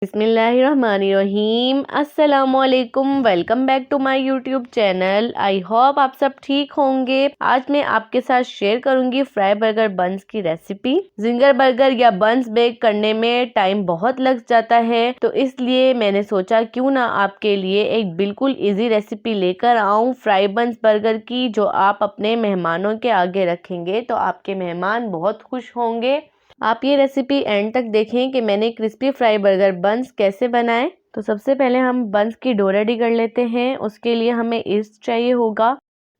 बिस्मिल्लाहिर्रहमानिर्रहीम। अस्सलामुअलैकुम। Welcome back to my YouTube channel. I hope आप सब ठीक होंगे। आज मैं आपके साथ शेयर करूंगी फ्राई बर्गर बंस की रेसिपी। जिंगर बर्गर या बंस बेक करने में टाइम बहुत लग जाता है, तो इसलिए मैंने सोचा क्यों ना आपके लिए एक बिल्कुल इजी रेसिपी लेकर आऊं फ्राई बंस बर्गर की, जो आप अपने मेहमानों के आगे रखेंगे तो आपके मेहमान बहुत खुश होंगे। आप ये रेसिपी एंड तक देखें कि मैंने क्रिस्पी फ्राई बर्गर बंस कैसे बनाए। तो सबसे पहले हम बंस की डो रेडी कर लेते हैं। उसके लिए हमें ईस्ट चाहिए होगा।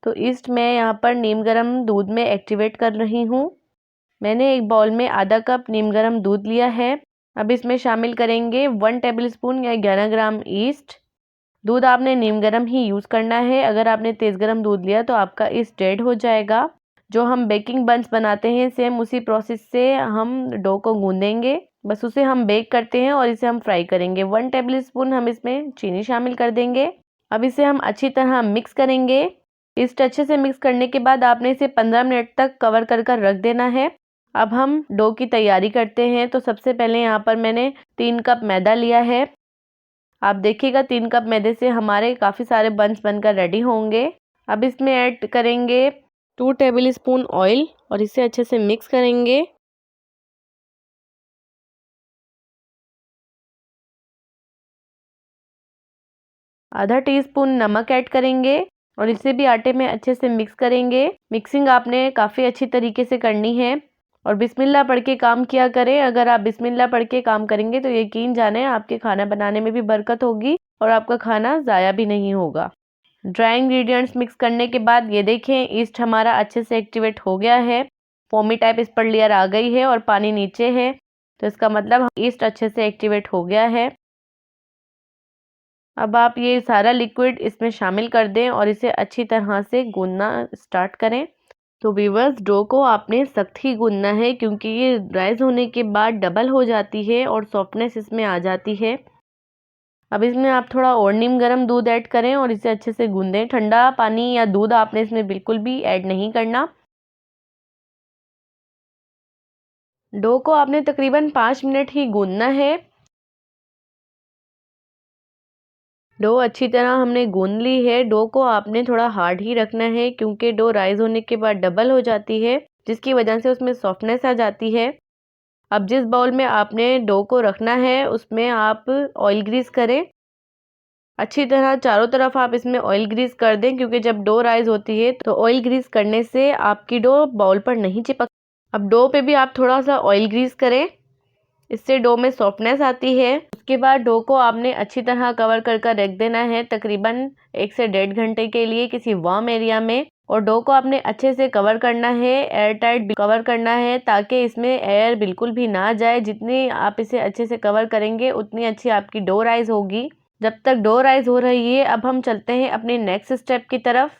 तो ईस्ट मैं यहाँ पर नीम गर्म दूध में एक्टिवेट कर रही हूँ। मैंने एक बाउल में आधा कप नीम गर्म दूध लिया है। अब इसमें शामिल करेंगे 1 टेबलस्पून या 11 ग्राम ईस्ट। दूध आपने नीम गर्म ही यूज़ करना है। अगर आपने तेज़ गर्म दूध लिया तो आपका ईस्ट डेड हो जाएगा। जो हम बेकिंग बंस बनाते हैं सेम उसी प्रोसेस से हम डो को गूंदेंगे, बस उसे हम बेक करते हैं और इसे हम फ्राई करेंगे। 1 टेबलस्पून हम इसमें चीनी शामिल कर देंगे। अब इसे हम अच्छी तरह मिक्स करेंगे। ईस्ट अच्छे से मिक्स करने के बाद आपने इसे 15 मिनट तक कवर कर रख देना है। अब हम डो की तैयारी करते हैं। तो सबसे पहले यहाँ पर मैंने 3 कप मैदा लिया है। आप देखिएगा 3 कप मैदे से हमारे काफ़ी सारे बंस बनकर रेडी होंगे। अब इसमें ऐड करेंगे 2 टेबलस्पून ऑयल और इसे अच्छे से मिक्स करेंगे। आधा टीस्पून नमक ऐड करेंगे और इसे भी आटे में अच्छे से मिक्स करेंगे। मिक्सिंग आपने काफ़ी अच्छी तरीके से करनी है और बिस्मिल्लाह पढ़ के काम किया करें। अगर आप बिस्मिल्लाह पढ़ के काम करेंगे तो यकीन जाने आपके खाना बनाने में भी बरकत होगी और आपका खाना ज़ाया भी नहीं होगा। ड्राई इंग्रेडिएंट्स मिक्स करने के बाद ये देखें ईस्ट हमारा अच्छे से एक्टिवेट हो गया है। फोमी टाइप इस पर लेयर आ गई है और पानी नीचे है, तो इसका मतलब ईस्ट अच्छे से एक्टिवेट हो गया है। अब आप ये सारा लिक्विड इसमें शामिल कर दें और इसे अच्छी तरह से गूंदना स्टार्ट करें। तो व्यूअर्स, डो को आपने सख्त ही गूंदना है क्योंकि ये राइज होने के बाद डबल हो जाती है और सॉफ्टनेस इसमें आ जाती है। अब इसमें आप थोड़ा और नीम गर्म दूध ऐड करें और इसे अच्छे से गूंदें। ठंडा पानी या दूध आपने इसमें बिल्कुल भी ऐड नहीं करना। डो को आपने तकरीबन 5 मिनट ही गूंदना है। डो अच्छी तरह हमने गूंद ली है। डो को आपने थोड़ा हार्ड ही रखना है क्योंकि डो राइज होने के बाद डबल हो जाती है, जिसकी वजह से उसमें सॉफ्टनेस आ जाती है। अब जिस बाउल में आपने डो को रखना है उसमें आप ऑयल ग्रीस करें। अच्छी तरह चारों तरफ आप इसमें ऑयल ग्रीस कर दें क्योंकि जब डो राइज होती है तो ऑयल ग्रीस करने से आपकी डो बाउल पर नहीं चिपक। अब डो पे भी आप थोड़ा सा ऑयल ग्रीस करें, इससे डो में सॉफ्टनेस आती है। उसके बाद डो को आपने अच्छी तरह कवर कर रख देना है तकरीबन 1 से 1.5 घंटे के लिए किसी वार्म एरिया में। और डो को आपने अच्छे से कवर करना है, एयर टाइट कवर करना है ताकि इसमें एयर बिल्कुल भी ना जाए। जितनी आप इसे अच्छे से कवर करेंगे उतनी अच्छी आपकी डो राइज होगी। जब तक डो राइज हो रही है अब हम चलते हैं अपने नेक्स्ट स्टेप की तरफ।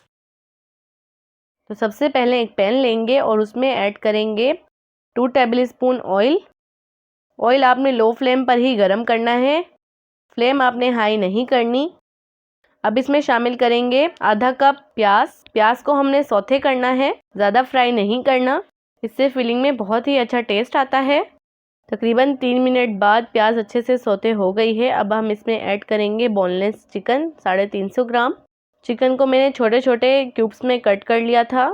तो सबसे पहले एक पैन लेंगे और उसमें ऐड करेंगे 2 टेबलस्पून ऑयल। ऑयल आपने लो फ्लेम पर ही गरम करना है, फ्लेम आपने हाई नहीं करनी। अब इसमें शामिल करेंगे आधा कप प्याज। प्याज को हमने सौते करना है, ज़्यादा फ्राई नहीं करना। इससे फिलिंग में बहुत ही अच्छा टेस्ट आता है। तकरीबन 3 मिनट बाद प्याज अच्छे से सौते हो गई है। अब हम इसमें ऐड करेंगे बोनलेस चिकन 350 ग्राम। चिकन को मैंने छोटे छोटे क्यूब्स में कट कर लिया था।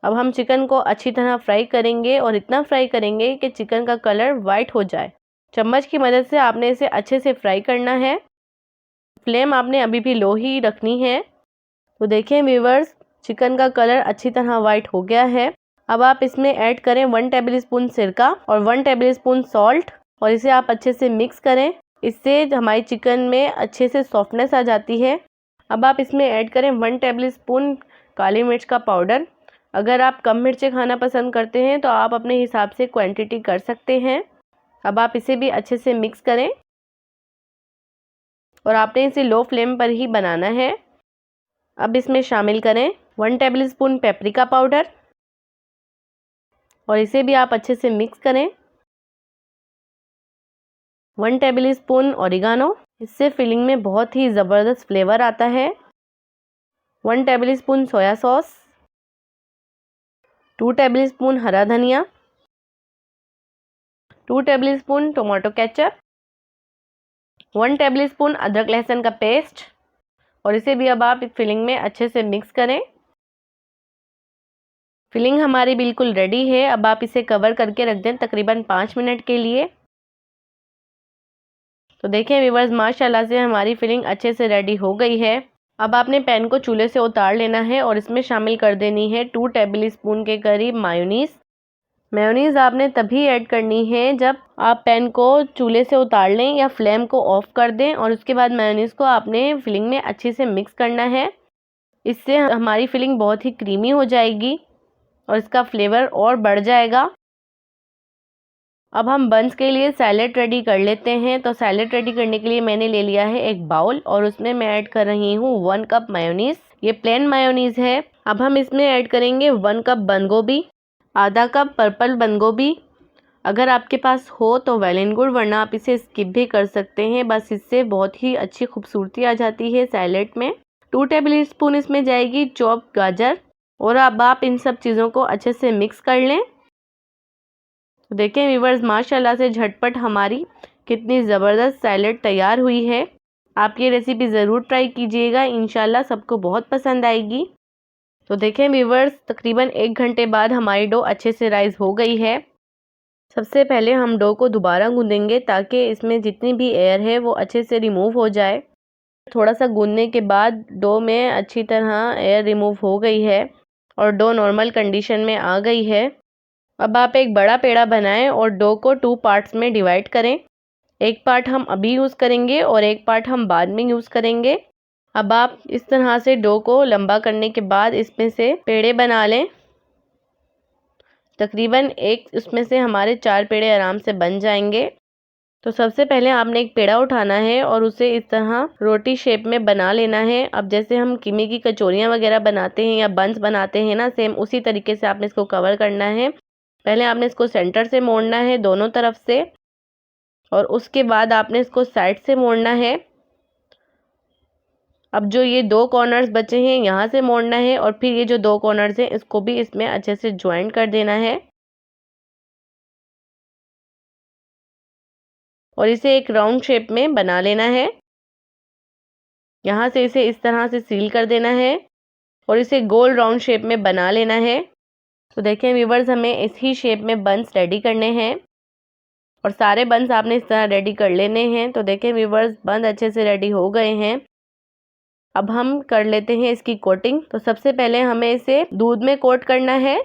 अब हम चिकन को अच्छी तरह फ्राई करेंगे और इतना फ्राई करेंगे कि चिकन का कलर वाइट हो जाए। चम्मच की मदद से आपने इसे अच्छे से फ्राई करना है। फ्लेम आपने अभी भी लो ही रखनी है। तो देखें व्यूवर्स, चिकन का कलर अच्छी तरह वाइट हो गया है। अब आप इसमें ऐड करें 1 टेबलस्पून सिरका और 1 टेबलस्पून सॉल्ट और इसे आप अच्छे से मिक्स करें। इससे हमारी चिकन में अच्छे से सॉफ्टनेस आ जाती है। अब आप इसमें ऐड करें 1 टेबलस्पून काली मिर्च का पाउडर। अगर आप कम मिर्चें खाना पसंद करते हैं तो आप अपने हिसाब से क्वांटिटी कर सकते हैं। अब आप इसे भी अच्छे से मिक्स करें और आपने इसे लो फ्लेम पर ही बनाना है। अब इसमें शामिल करें 1 टेबलस्पून पेपरिका पाउडर और इसे भी आप अच्छे से मिक्स करें। 1 टेबलस्पून ओरिगानो, इससे फिलिंग में बहुत ही ज़बरदस्त फ्लेवर आता है। 1 टेबलस्पून सोया सॉस, 2 टेबलस्पून हरा धनिया, 2 टेबलस्पून टोमेटो केचप 1 टेबलस्पून अदरक लहसुन का पेस्ट और इसे भी अब आप फिलिंग में अच्छे से मिक्स करें। फिलिंग हमारी बिल्कुल रेडी है। अब आप इसे कवर करके रख दें तकरीबन 5 मिनट के लिए। तो देखें व्यूअर्स, माशाल्लाह से हमारी फिलिंग अच्छे से रेडी हो गई है। अब आपने पैन को चूल्हे से उतार लेना है और इसमें शामिल कर देनी है 2 टेबलस्पून के करीब मायोनीज़। मेयोनीज़ आपने तभी ऐड करनी है जब आप पैन को चूल्हे से उतार लें या फ्लेम को ऑफ कर दें और उसके बाद मेयोनीज़ को आपने फिलिंग में अच्छे से मिक्स करना है। इससे हमारी फिलिंग बहुत ही क्रीमी हो जाएगी और इसका फ्लेवर और बढ़ जाएगा। अब हम बंस के लिए सैलेड रेडी कर लेते हैं। तो सैलेड रेडी करने के लिए मैंने ले लिया है एक बाउल और उसमें मैं ऐड कर रही हूँ 1 कप मायोनीज़। ये प्लेन मायोनीज़ है। अब हम इसमें ऐड करेंगे 1 कप बंद गोभी, आधा कप पर्पल बंद गोभी। अगर आपके पास हो तो वेल एंड गुड, वरना आप इसे स्किप भी कर सकते हैं। बस इससे बहुत ही अच्छी खूबसूरती आ जाती है सैलेड में। 2 टेबलस्पून इसमें जाएगी चॉप गाजर और अब आप इन सब चीज़ों को अच्छे से मिक्स कर लें। तो देखें व्यूअर्स, माशाल्लाह से झटपट हमारी कितनी ज़बरदस्त सैलेड तैयार हुई है। आप ये रेसिपी ज़रूर ट्राई कीजिएगा, इंशाल्लाह सबको बहुत पसंद आएगी। तो देखें व्यूअर्स, तकरीबन 1 घंटे बाद हमारी डो अच्छे से राइज़ हो गई है। सबसे पहले हम डो को दोबारा गूंदेंगे ताकि इसमें जितनी भी एयर है वो अच्छे से रिमूव हो जाए। थोड़ा सा गूंदने के बाद डो में अच्छी तरह एयर रिमूव हो गई है और डो नॉर्मल कंडीशन में आ गई है। अब आप एक बड़ा पेड़ा बनाएं और डो को 2 पार्ट्स में डिवाइड करें। एक पार्ट हम अभी यूज़ करेंगे और एक पार्ट हम बाद में यूज़ करेंगे। अब आप इस तरह से डो को लंबा करने के बाद इसमें से पेड़े बना लें। तकरीबन इसमें से हमारे 4 पेड़े आराम से बन जाएंगे। तो सबसे पहले आपने एक पेड़ा उठाना है और उसे इस तरह रोटी शेप में बना लेना है। अब जैसे हम कीमे की कचौरियाँ वगैरह बनाते हैं या बंस बनाते हैं ना, सेम उसी तरीके से आपने इसको कवर करना है। पहले आपने इसको सेंटर से मोड़ना है दोनों तरफ से और उसके बाद आपने इसको साइड से मोड़ना है। अब जो ये 2 कॉर्नर्स बचे हैं यहाँ से मोड़ना है और फिर ये जो 2 कॉर्नर्स हैं इसको भी इसमें अच्छे से ज्वाइन कर देना है और इसे एक राउंड शेप में बना लेना है। यहाँ से इसे इस तरह से सील कर देना है और इसे गोल राउंड शेप में बना लेना है। तो देखें व्यूवर्स, हमें इसी शेप में बंस रेडी करने हैं और सारे बंस आपने इस तरह रेडी कर लेने हैं। तो देखें व्यूवर्स, बंद अच्छे से रेडी हो गए हैं। अब हम कर लेते हैं इसकी कोटिंग। तो सबसे पहले हमें इसे दूध में कोट करना है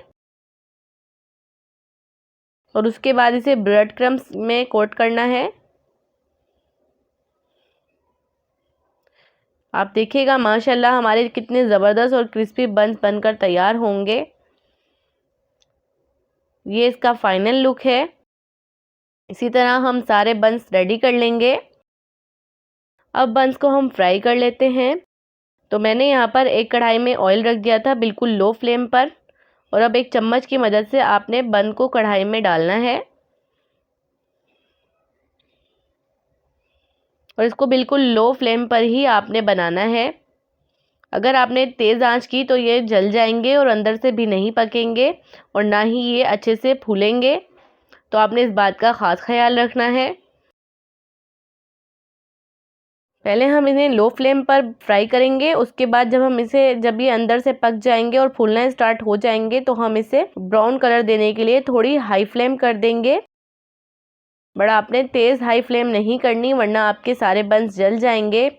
और उसके बाद इसे ब्रेड क्रम्स में कोट करना है। आप देखिएगा माशाल्लाह हमारे कितने ज़बरदस्त और क्रिस्पी बंस बनकर तैयार होंगे। ये इसका फाइनल लुक है। इसी तरह हम सारे बंस रेडी कर लेंगे। अब बंस को हम फ्राई कर लेते हैं। तो मैंने यहाँ पर एक कढ़ाई में ऑयल रख दिया था बिल्कुल लो फ्लेम पर और अब एक चम्मच की मदद से आपने बन को कढ़ाई में डालना है और इसको बिल्कुल लो फ्लेम पर ही आपने बनाना है। अगर आपने तेज़ आंच की तो ये जल जाएंगे और अंदर से भी नहीं पकेंगे और ना ही ये अच्छे से फूलेंगे। तो आपने इस बात का ख़ास ख्याल रखना है। पहले हम इन्हें लो फ्लेम पर फ्राई करेंगे, उसके बाद जब ये अंदर से पक जाएंगे और फूलना स्टार्ट हो जाएंगे तो हम इसे ब्राउन कलर देने के लिए थोड़ी हाई फ्लेम कर देंगे। बड़ा आपने तेज़ हाई फ्लेम नहीं करनी, वरना आपके सारे बंस जल जाएंगे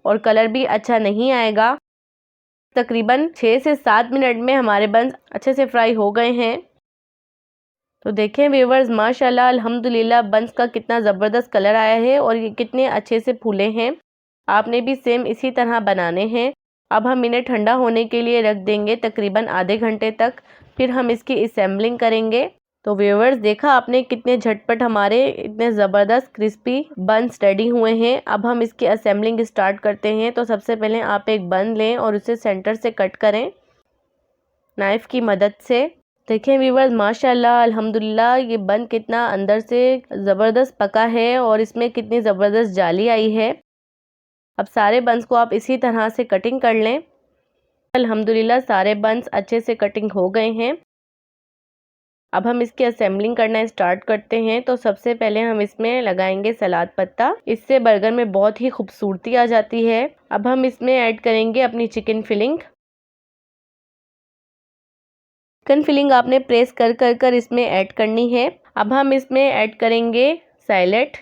और कलर भी अच्छा नहीं आएगा। तकरीबन 6 से 7 मिनट में हमारे बंस अच्छे से फ्राई हो गए हैं। तो देखें व्यूवर्स, माशाल्लाह अल्हम्दुलिल्लाह बंस का कितना ज़बरदस्त कलर आया है और ये कितने अच्छे से फूले हैं। आपने भी सेम इसी तरह बनाने हैं। अब हम इन्हें ठंडा होने के लिए रख देंगे तकरीबन आधे घंटे तक, फिर हम इसकी असेंबलिंग करेंगे। तो व्यूअर्स, देखा आपने कितने झटपट हमारे इतने ज़बरदस्त क्रिस्पी बंस रेडी हुए हैं। अब हम इसकी असेंबलिंग स्टार्ट करते हैं। तो सबसे पहले आप एक बन लें और उसे सेंटर से कट करें नाइफ़ की मदद से। देखें व्यूअर्स, माशाल्लाह अल्हम्दुलिल्लाह ये बन कितना अंदर से ज़बरदस्त पका है और इसमें कितनी ज़बरदस्त जाली आई है। अब सारे बंस को आप इसी तरह से कटिंग कर लें। अल्हम्दुलिल्लाह सारे बंस अच्छे से कटिंग हो गए हैं। अब हम इसकी असेंबलिंग करना स्टार्ट करते हैं। तो सबसे पहले हम इसमें लगाएंगे सलाद पत्ता, इससे बर्गर में बहुत ही खूबसूरती आ जाती है। अब हम इसमें ऐड करेंगे अपनी चिकन फिलिंग। चिकन फिलिंग आपने प्रेस कर कर कर इसमें ऐड करनी है। अब हम इसमें ऐड करेंगे सैलेड।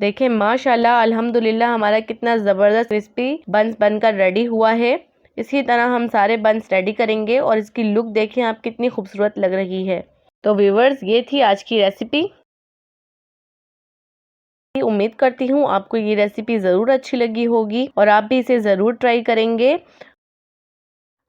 देखें माशाल्लाह अल्हम्दुलिल्लाह हमारा कितना ज़बरदस्त क्रिस्पी बंस बनकर रेडी हुआ है। इसी तरह हम सारे बंस रेडी करेंगे और इसकी लुक देखें आप कितनी खूबसूरत लग रही है। तो व्यूवर्स ये थी आज की रेसिपी। उम्मीद करती हूँ आपको ये रेसिपी ज़रूर अच्छी लगी होगी और आप भी इसे ज़रूर ट्राई करेंगे।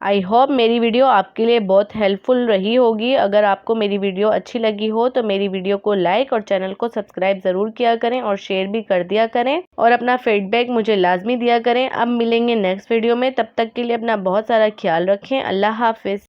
आई होप मेरी वीडियो आपके लिए बहुत हेल्पफुल रही होगी। अगर आपको मेरी वीडियो अच्छी लगी हो तो मेरी वीडियो को लाइक और चैनल को सब्सक्राइब ज़रूर किया करें और शेयर भी कर दिया करें और अपना फीडबैक मुझे लाजमी दिया करें। अब मिलेंगे नेक्स्ट वीडियो में, तब तक के लिए अपना बहुत सारा ख्याल रखें। अल्लाह हाफिज़।